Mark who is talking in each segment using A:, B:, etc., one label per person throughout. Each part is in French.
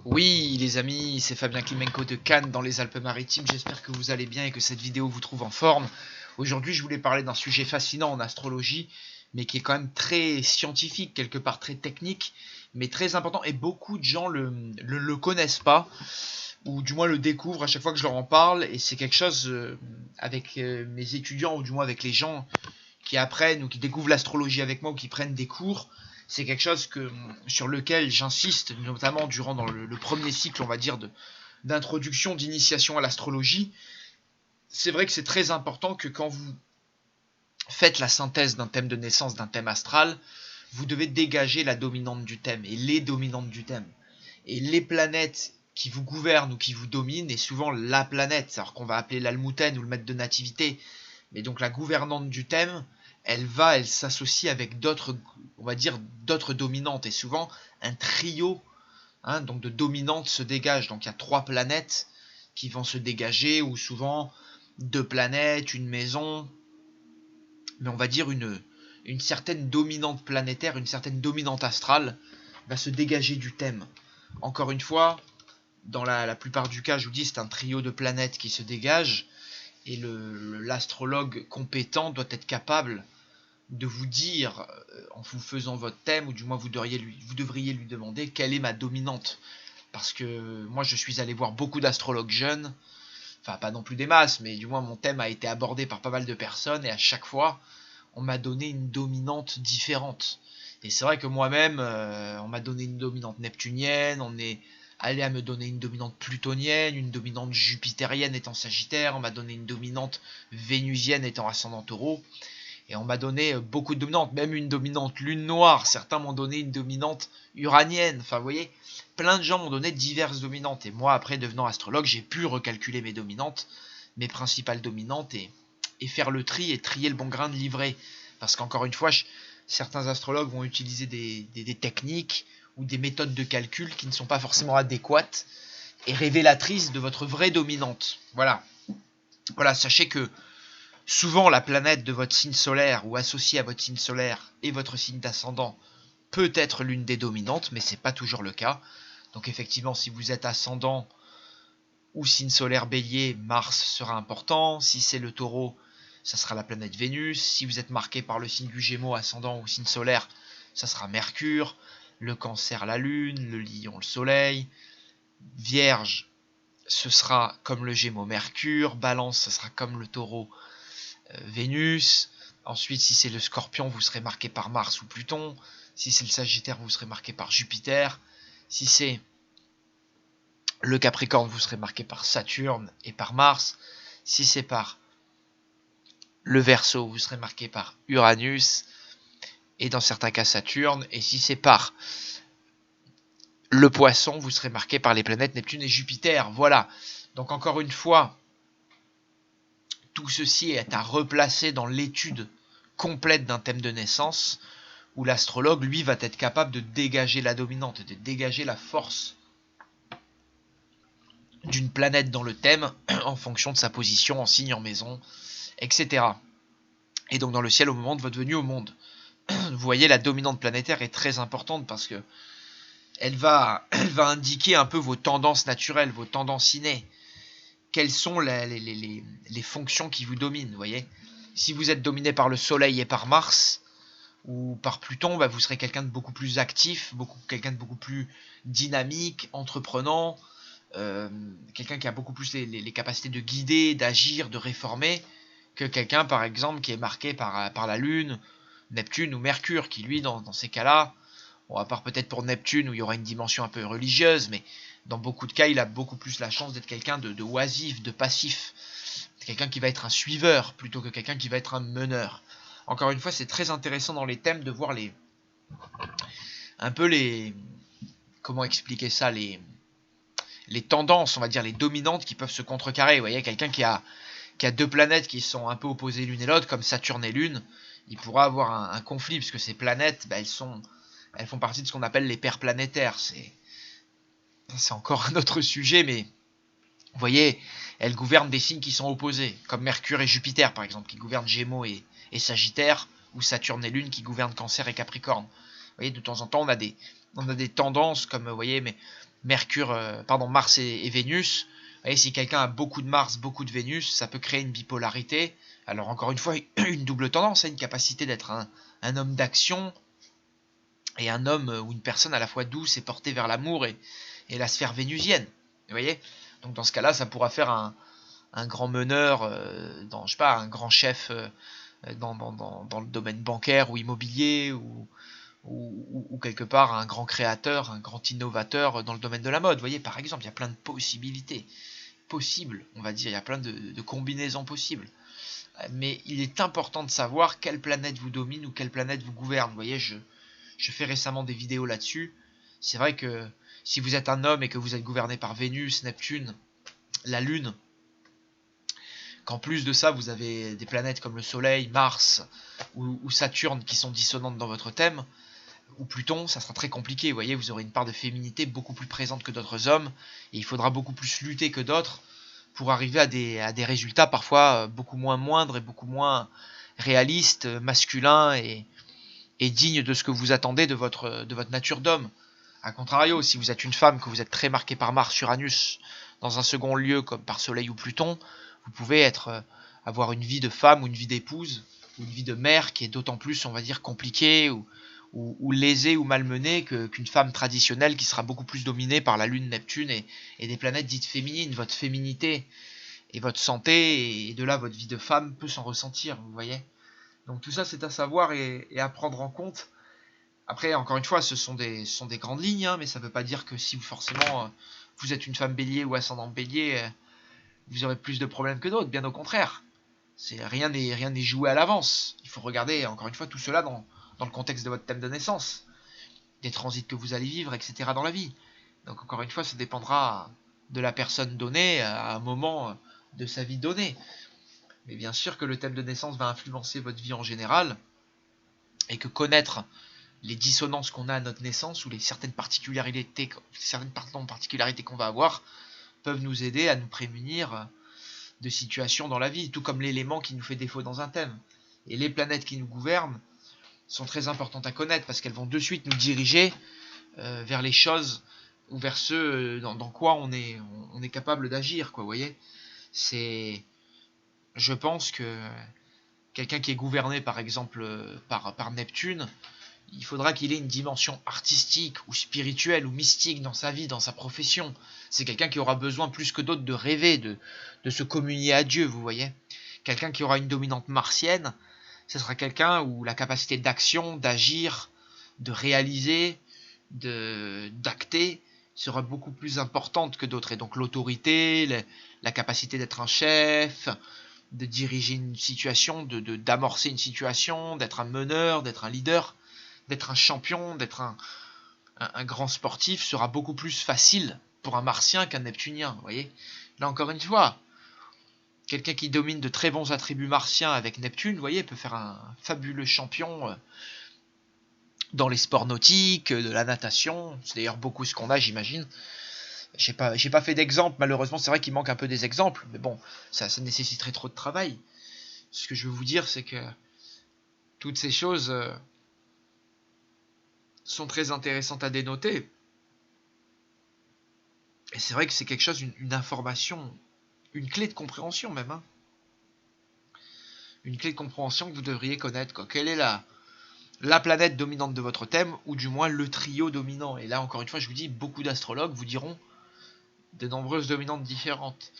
A: Oui les amis, c'est Fabien Klimenko de Cannes dans les Alpes-Maritimes, j'espère que vous allez bien et que cette vidéo vous trouve en forme. Aujourd'hui je voulais parler d'un sujet fascinant en astrologie, mais qui est quand même très scientifique, quelque part très technique, mais très important, et beaucoup de gens le connaissent pas, ou du moins le découvrent à chaque fois que je leur en parle, et c'est quelque chose avec mes étudiants, ou du moins avec les gens qui apprennent ou qui découvrent l'astrologie avec moi ou qui prennent des cours, c'est quelque chose sur lequel j'insiste, notamment durant le premier cycle, on va dire, d'introduction, d'initiation à l'astrologie. C'est vrai que c'est très important que quand vous faites la synthèse d'un thème de naissance, d'un thème astral, vous devez dégager la dominante du thème et les dominantes du thème. Et les planètes qui vous gouvernent ou qui vous dominent, et souvent la planète, alors qu'on va appeler l'almoutaine ou le maître de nativité, mais donc la gouvernante du thème, elle s'associe avec d'autres, on va dire, d'autres dominantes. Et souvent, un trio donc de dominantes se dégage. Donc il y a 3 planètes qui vont se dégager, ou souvent 2 planètes, une maison. Mais on va dire une certaine dominante planétaire, une certaine dominante astrale va se dégager du thème. Encore une fois, dans la plupart du cas, je vous dis, c'est un trio de planètes qui se dégage. Et l'astrologue compétent doit être capable de vous dire, en vous faisant votre thème, ou du moins vous devriez lui demander quelle est ma dominante. Parce que moi je suis allé voir beaucoup d'astrologues jeunes, enfin pas non plus des masses, mais du moins mon thème a été abordé par pas mal de personnes, et à chaque fois on m'a donné une dominante différente. Et c'est vrai que moi-même, on m'a donné une dominante neptunienne, on est allé à me donner une dominante plutonienne, une dominante jupitérienne étant sagittaire, on m'a donné une dominante vénusienne étant ascendant taureau, et on m'a donné beaucoup de dominantes, même une dominante lune noire, certains m'ont donné une dominante uranienne, enfin vous voyez, plein de gens m'ont donné diverses dominantes, et moi après devenant astrologue, j'ai pu recalculer mes dominantes, mes principales dominantes, et faire le tri et trier le bon grain de livret. Parce qu'encore une fois, certains astrologues vont utiliser des techniques ou des méthodes de calcul qui ne sont pas forcément adéquates et révélatrices de votre vraie dominante. Voilà. Voilà, sachez que souvent la planète de votre signe solaire ou associée à votre signe solaire et votre signe d'ascendant peut être l'une des dominantes, mais c'est pas toujours le cas. Donc effectivement, si vous êtes ascendant ou signe solaire bélier, Mars sera important. Si c'est le taureau, ça sera la planète Vénus. Si vous êtes marqué par le signe du Gémeaux, ascendant ou signe solaire, ça sera Mercure. Le Cancer, la Lune. Le Lion, le Soleil. Vierge, ce sera comme le Gémeaux, Mercure. Balance, ce sera comme le Taureau, Vénus. Ensuite, si c'est le Scorpion, vous serez marqué par Mars ou Pluton. Si c'est le Sagittaire, vous serez marqué par Jupiter. Si c'est le Capricorne, vous serez marqué par Saturne et par Mars. Si c'est par le Verseau, vous serez marqué par Uranus et dans certains cas Saturne. Et si c'est par le Poisson, vous serez marqué par les planètes Neptune et Jupiter. Voilà. Donc encore une fois, tout ceci est à replacer dans l'étude complète d'un thème de naissance, où l'astrologue, lui, va être capable de dégager la dominante, de dégager la force d'une planète dans le thème en fonction de sa position en signe, en maison, etc. Et donc dans le ciel au moment de votre venue au monde. Vous voyez, la dominante planétaire est très importante parce que elle va indiquer un peu vos tendances naturelles, vos tendances innées. Quelles sont les fonctions qui vous dominent, vous voyez. Si vous êtes dominé par le Soleil et par Mars, ou par Pluton, vous serez quelqu'un de beaucoup plus actif, quelqu'un de beaucoup plus dynamique, entreprenant, quelqu'un qui a beaucoup plus les capacités de guider, d'agir, de réformer, que quelqu'un par exemple qui est marqué par la Lune, Neptune ou Mercure, qui lui dans ces cas-là, bon, à part peut-être pour Neptune où il y aura une dimension un peu religieuse, mais dans beaucoup de cas il a beaucoup plus la chance d'être quelqu'un de oisif, de passif, quelqu'un qui va être un suiveur plutôt que quelqu'un qui va être un meneur. Encore une fois, c'est très intéressant dans les thèmes de voir un peu comment expliquer ça, les tendances, on va dire les dominantes qui peuvent se contrecarrer. Vous voyez, quelqu'un qui a 2 planètes qui sont un peu opposées l'une et l'autre, comme Saturne et Lune, il pourra avoir un conflit, puisque ces planètes, elles font partie de ce qu'on appelle les paires planétaires. C'est encore un autre sujet, mais vous voyez, elles gouvernent des signes qui sont opposés, comme Mercure et Jupiter, par exemple, qui gouvernent Gémeaux et Sagittaire, ou Saturne et Lune qui gouvernent Cancer et Capricorne. Vous voyez, de temps en temps, on a des tendances, comme vous voyez, mais Mars et Vénus. Vous voyez, si quelqu'un a beaucoup de Mars, beaucoup de Vénus, ça peut créer une bipolarité. Alors encore une fois, une double tendance, une capacité d'être un homme d'action et un homme ou une personne à la fois douce et portée vers l'amour et la sphère vénusienne. Vous voyez? Donc dans ce cas-là, ça pourra faire un grand meneur, je sais pas, un grand chef dans le domaine bancaire ou immobilier ou quelque part un grand créateur, un grand innovateur dans le domaine de la mode. Vous voyez, par exemple, il y a plein de possibilités possibles, on va dire, il y a plein de combinaisons possibles. Mais il est important de savoir quelle planète vous domine ou quelle planète vous gouverne. Vous voyez, je fais récemment des vidéos là-dessus. C'est vrai que si vous êtes un homme et que vous êtes gouverné par Vénus, Neptune, la Lune, qu'en plus de ça, vous avez des planètes comme le Soleil, Mars ou Saturne qui sont dissonantes dans votre thème, ou Pluton, ça sera très compliqué. Vous voyez, vous aurez une part de féminité beaucoup plus présente que d'autres hommes, et il faudra beaucoup plus lutter que d'autres pour arriver à des résultats parfois beaucoup moins moindres et beaucoup moins réalistes, masculins et dignes de ce que vous attendez de votre nature d'homme. A contrario, si vous êtes une femme, que vous êtes très marquée par Mars, Uranus, dans un second lieu comme par Soleil ou Pluton, vous pouvez avoir une vie de femme ou une vie d'épouse ou une vie de mère qui est d'autant plus, on va dire, compliquée ou lésée ou malmenée qu'une femme traditionnelle qui sera beaucoup plus dominée par la Lune, Neptune et des planètes dites féminines. Votre féminité et votre santé et de là votre vie de femme peut s'en ressentir, vous voyez. Donc tout ça c'est à savoir et à prendre en compte. Après, encore une fois, ce sont des grandes lignes, hein, mais ça ne veut pas dire que si vous forcément vous êtes une femme bélier ou ascendant bélier, vous aurez plus de problèmes que d'autres, bien au contraire. Rien n'est joué à l'avance. Il faut regarder, encore une fois, tout cela dans le contexte de votre thème de naissance, des transits que vous allez vivre, etc. dans la vie. Donc encore une fois, ça dépendra de la personne donnée à un moment de sa vie donnée. Mais bien sûr que le thème de naissance va influencer votre vie en général, et que connaître les dissonances qu'on a à notre naissance ou les certaines particularités qu'on va avoir peuvent nous aider à nous prémunir de situations dans la vie, tout comme l'élément qui nous fait défaut dans un thème. Et les planètes qui nous gouvernent sont très importantes à connaître parce qu'elles vont de suite nous diriger vers les choses ou vers ceux dans quoi on est capable d'agir, quoi, vous voyez. Je pense que quelqu'un qui est gouverné par exemple par Neptune, il faudra qu'il ait une dimension artistique ou spirituelle ou mystique dans sa vie, dans sa profession. C'est quelqu'un qui aura besoin plus que d'autres de rêver, de se communier à Dieu, vous voyez. Quelqu'un qui aura une dominante martienne, ce sera quelqu'un où la capacité d'action, d'agir, de réaliser, d'acter sera beaucoup plus importante que d'autres. Et donc l'autorité, la capacité d'être un chef, de diriger une situation, d'amorcer une situation, d'être un meneur, d'être un leader, d'être un champion, d'être un grand sportif sera beaucoup plus facile pour un martien qu'un neptunien, vous voyez. Là encore une fois, quelqu'un qui domine de très bons attributs martiens avec Neptune, vous voyez, peut faire un fabuleux champion dans les sports nautiques, de la natation. C'est d'ailleurs beaucoup ce qu'on a, j'imagine. J'ai pas fait d'exemple, malheureusement, c'est vrai qu'il manque un peu des exemples, mais bon, ça nécessiterait trop de travail. Ce que je veux vous dire, c'est que toutes ces choses sont très intéressantes à dénoter. Et c'est vrai que c'est quelque chose, une information, une clé de compréhension même. Hein. Une clé de compréhension que vous devriez connaître. Quoi. Quelle est la planète dominante de votre thème, ou du moins le trio dominant. Et là, encore une fois, je vous dis, beaucoup d'astrologues vous diront de nombreuses dominantes différentes.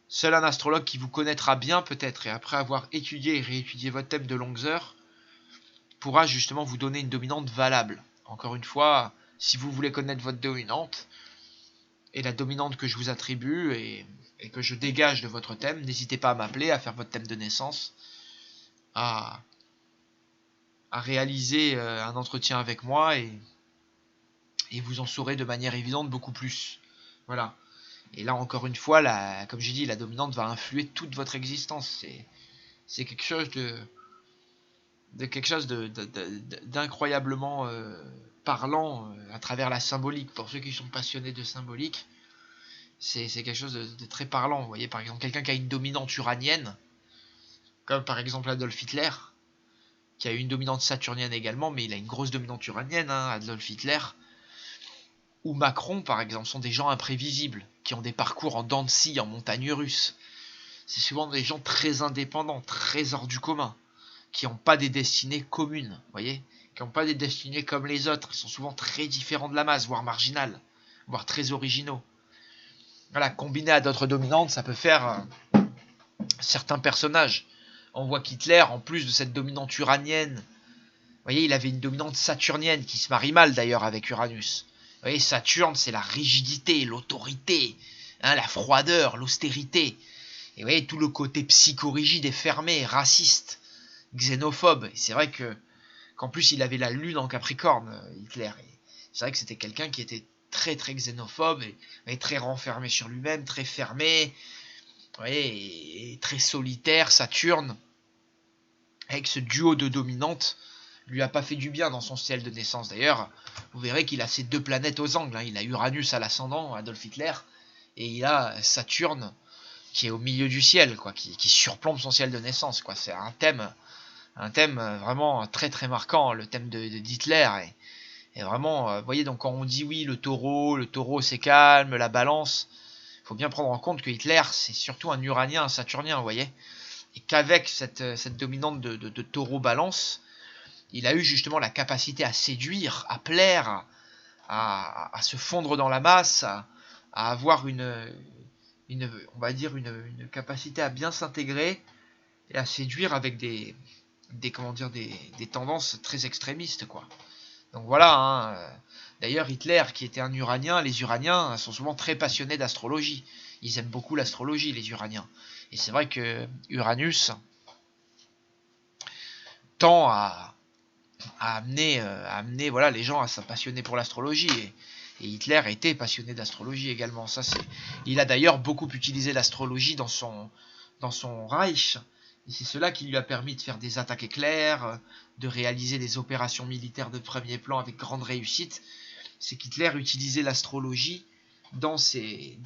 A: Seul un astrologue qui vous connaîtra bien peut-être, et après avoir étudié et réétudié votre thème de longues heures, pourra justement vous donner une dominante valable. Encore une fois, si vous voulez connaître votre dominante, et la dominante que je vous attribue, et que je dégage de votre thème, n'hésitez pas à m'appeler, à faire votre thème de naissance, à réaliser un entretien avec moi, et vous en saurez de manière évidente beaucoup plus. Voilà. Et là, encore une fois, comme j'ai dit, la dominante va influer toute votre existence. C'est quelque chose d'incroyablement parlant à travers la symbolique. Pour ceux qui sont passionnés de symbolique, c'est quelque chose de très parlant. Vous voyez, par exemple, quelqu'un qui a une dominante uranienne, comme par exemple Adolf Hitler, qui a eu une dominante saturnienne également, mais il a une grosse dominante uranienne, hein, Adolf Hitler. ou Macron par exemple, sont des gens imprévisibles, qui ont des parcours en dents de scie, en montagne russe. C'est souvent des gens très indépendants, très hors du commun, qui n'ont pas des destinées communes, vous voyez, qui n'ont pas des destinées comme les autres. Ils sont souvent très différents de la masse, voire marginales, voire très originaux. Voilà, combiné à d'autres dominantes, ça peut faire certains personnages. On voit qu'Hitler, en plus de cette dominante uranienne, vous voyez, il avait une dominante saturnienne qui se marie mal d'ailleurs avec Uranus. Vous voyez, Saturne, c'est la rigidité, l'autorité, hein, la froideur, l'austérité. Et vous voyez, tout le côté psychorigide et fermé, raciste, xénophobe. Et c'est vrai que qu'en plus, il avait la lune en Capricorne, Hitler. C'est vrai que c'était quelqu'un qui était très très xénophobe et très renfermé sur lui-même, très fermé, vous voyez, et très solitaire. Saturne, avec ce duo de dominantes, lui a pas fait du bien dans son ciel de naissance. D'ailleurs, vous verrez qu'il a ces deux planètes aux angles, hein. Il a Uranus à l'ascendant, Adolf Hitler, et il a Saturne qui est au milieu du ciel, quoi, qui surplombe son ciel de naissance, quoi. C'est un thème vraiment très très marquant, le thème d'Hitler. Et vraiment, vous voyez, donc quand on dit oui, le taureau c'est calme, la balance, il faut bien prendre en compte que Hitler, c'est surtout un uranien, un saturnien, vous voyez, et qu'avec cette dominante de taureau-balance, il a eu justement la capacité à séduire, à plaire, à se fondre dans la masse, à avoir on va dire une capacité à bien s'intégrer et à séduire avec comment dire, des tendances très extrémistes, quoi. Donc voilà, hein. D'ailleurs Hitler, qui était un uranien, les uraniens sont souvent très passionnés d'astrologie. Ils aiment beaucoup l'astrologie, les uraniens. Et c'est vrai que Uranus tend à amener voilà, les gens à se passionner pour l'astrologie. Et Hitler était passionné d'astrologie également. Il a d'ailleurs beaucoup utilisé l'astrologie dans son Reich. Et c'est cela qui lui a permis de faire des attaques éclairs, de réaliser des opérations militaires de premier plan avec grande réussite. C'est qu'Hitler utilisait l'astrologie dans ses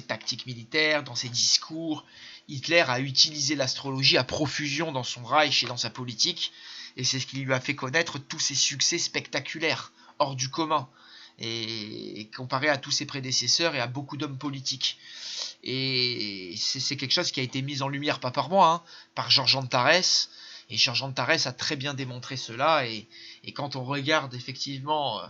A: tactiques militaires, dans ses discours. Hitler a utilisé l'astrologie à profusion dans son Reich et dans sa politique. Et c'est ce qui lui a fait connaître tous ses succès spectaculaires, hors du commun, et comparé à tous ses prédécesseurs et à beaucoup d'hommes politiques. Et c'est quelque chose qui a été mis en lumière, pas par moi, hein, par Georges Antares. Et Georges Antares a très bien démontré cela. Et quand on regarde effectivement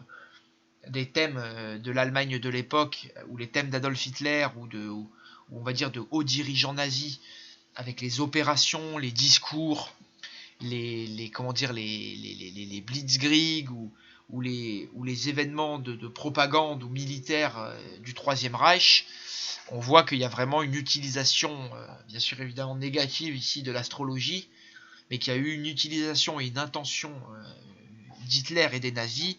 A: des thèmes de l'Allemagne de l'époque, ou les thèmes d'Adolf Hitler, ou on va dire de hauts dirigeants nazis, avec les opérations, les discours, comment dire, les blitzkrieg ou les événements de propagande ou militaire du Troisième Reich, on voit qu'il y a vraiment une utilisation, bien sûr évidemment négative ici de l'astrologie, mais qu'il y a eu une utilisation et une intention d'Hitler et des nazis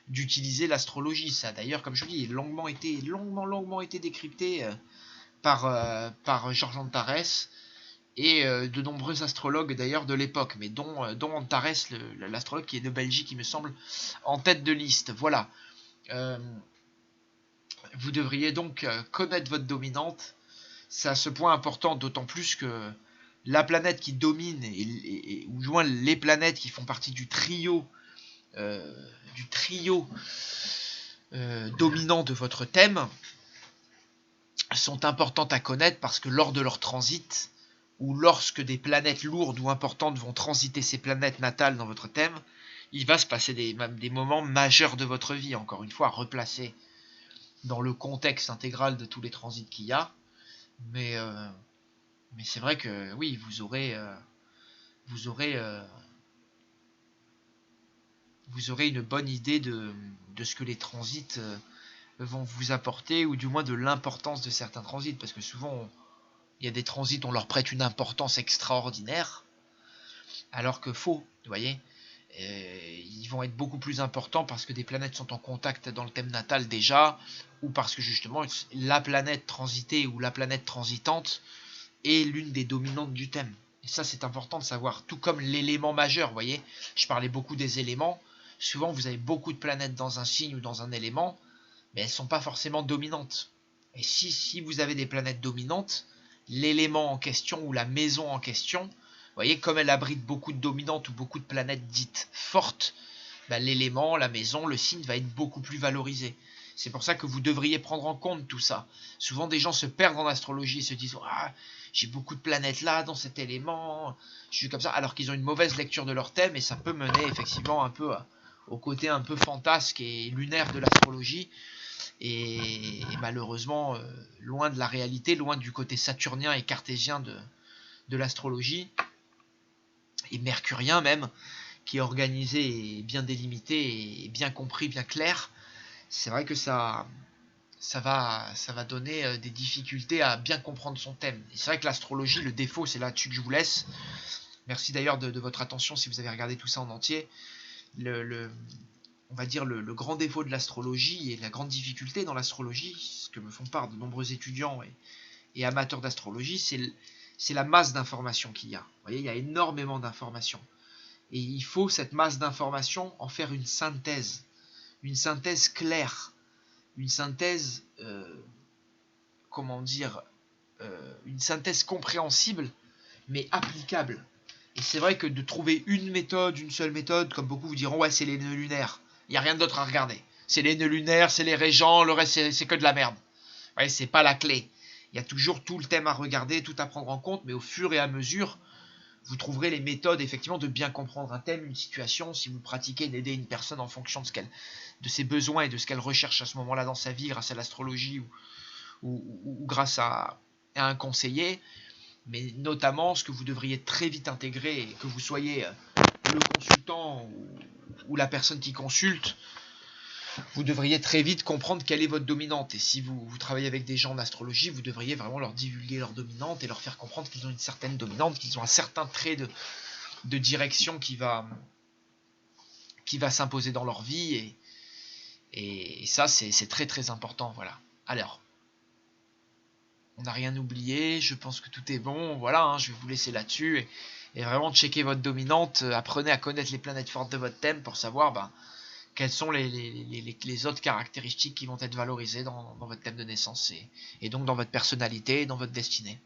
A: d'utiliser l'astrologie. Ça a d'ailleurs, comme je vous dis, longuement été décrypté par Georges Antares et de nombreux astrologues d'ailleurs de l'époque, mais dont Antares, l'astrologue qui est de Belgique, il me semble, en tête de liste. Voilà. Vous devriez donc connaître votre dominante. C'est à ce point important, d'autant plus que la planète qui domine, ou du moins les planètes qui font partie du trio dominant de votre thème, sont importantes à connaître parce que lors de leur transit, ou lorsque des planètes lourdes ou importantes vont transiter ces planètes natales dans votre thème, il va se passer des moments majeurs de votre vie, encore une fois, replacés dans le contexte intégral de tous les transits qu'il y a. Mais c'est vrai que oui, vous aurez une bonne idée de ce que les transits vont vous apporter, ou du moins de l'importance de certains transits, parce que souvent il y a des transits, on leur prête une importance extraordinaire, alors que faux, vous voyez. Ils vont être beaucoup plus importants parce que des planètes sont en contact dans le thème natal déjà, ou parce que justement la planète transitée ou la planète transitante est l'une des dominantes du thème. Et ça c'est important de savoir, tout comme l'élément majeur, vous voyez. Je parlais beaucoup des éléments, souvent vous avez beaucoup de planètes dans un signe ou dans un élément, mais elles ne sont pas forcément dominantes. Et si vous avez des planètes dominantes, l'élément en question ou la maison en question, vous voyez, comme elle abrite beaucoup de dominantes ou beaucoup de planètes dites fortes, bah, l'élément, la maison, le signe va être beaucoup plus valorisé. C'est pour ça que vous devriez prendre en compte tout ça. Souvent des gens se perdent en astrologie et se disent ah, j'ai beaucoup de planètes là dans cet élément, je suis comme ça, alors qu'ils ont une mauvaise lecture de leur thème et ça peut mener effectivement un peu au côté un peu fantasque et lunaire de l'astrologie. Et malheureusement, loin de la réalité, loin du côté saturnien et cartésien de l'astrologie, et mercurien même, qui est organisé et bien délimité et bien compris, bien clair, c'est vrai que ça va donner des difficultés à bien comprendre son thème. Et c'est vrai que l'astrologie, le défaut, c'est là-dessus que je vous laisse. Merci d'ailleurs de votre attention si vous avez regardé tout ça en entier. On va dire le grand défaut de l'astrologie et la grande difficulté dans l'astrologie, ce que me font part de nombreux étudiants et amateurs d'astrologie, c'est la masse d'informations qu'il y a. Vous voyez, il y a énormément d'informations. Et il faut cette masse d'informations en faire une synthèse claire, une synthèse, comment dire, une synthèse compréhensible, mais applicable. Et c'est vrai que de trouver une seule méthode, comme beaucoup vous diront, ouais, c'est les nœuds lunaires. Il n'y a rien d'autre à regarder. C'est les nœuds lunaires, c'est les régents, le reste, c'est que de la merde. Ouais, c'est pas la clé. Il y a toujours tout le thème à regarder, tout à prendre en compte, mais au fur et à mesure, vous trouverez les méthodes, effectivement, de bien comprendre un thème, une situation, si vous pratiquez d'aider une personne en fonction de ses besoins et de ce qu'elle recherche à ce moment-là dans sa vie, grâce à l'astrologie ou grâce à un conseiller. Mais notamment, ce que vous devriez très vite intégrer, que vous soyez le consultant ou la personne qui consulte, vous devriez très vite comprendre quelle est votre dominante. Et si vous travaillez avec des gens en astrologie, vous devriez vraiment leur divulguer leur dominante et leur faire comprendre qu'ils ont une certaine dominante, qu'ils ont un certain trait de direction qui va s'imposer dans leur vie. Et ça, c'est très très important. Voilà. Alors, on n'a rien oublié, je pense que tout est bon. Voilà, hein, je vais vous laisser là-dessus. Et vraiment checker votre dominante. Apprenez à connaître les planètes fortes de votre thème pour savoir quelles sont les autres caractéristiques qui vont être valorisées dans votre thème de naissance et donc dans votre personnalité et dans votre destinée.